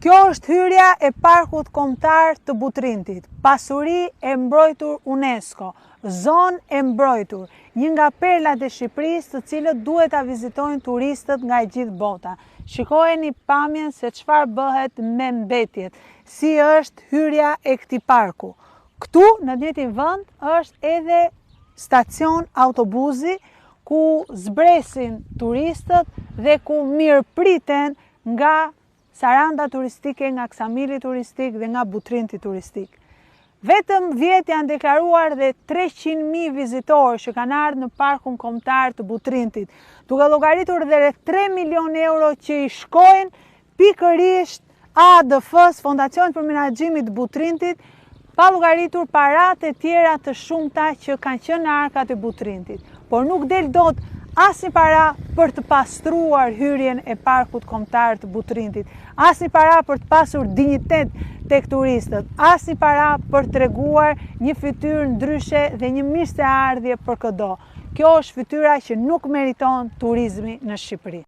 Kjo është hyrja e parkut kombëtar të Butrintit, pasuri e mbrojtur UNESCO, zonë e mbrojtur, një nga perlat e Shqipërisë të cilët duhet ta vizitojnë turistët nga e gjithë bota. Shikojeni pamjen se çfarë bëhet me mbetjet, si është hyrja e këtij parku. Këtu, në të njëjtin vend, është edhe stacion autobusi ku zbresin turistët dhe ku mirëpriten nga saranda turistike, nga Ksamili turistik dhe nga Butrinti turistik. Vetëm vjet janë deklaruar dhe 300.000 vizitorë që kanë ardhur në parkun kombëtar të Butrintit, duke llogaritur dhe rreth 3 milion euro që i shkojnë pikërisht ADF-s, Fondacionit për Menaxhimin të Butrintit, pa llogaritur paratë e tjera të shumta që kanë qenë në arkat e Butrintit. Por nuk del dot asnjë para për të pastruar hyrjen e parkut kombëtar të Butrintit, asnjë para për të pasur dinjitet tek turistët, asnjë para për të treguar një fytyrë ndryshe dhe një mirëseardhje për çdo. Kjo është fytyra që nuk meriton turizmi në Shqipëri.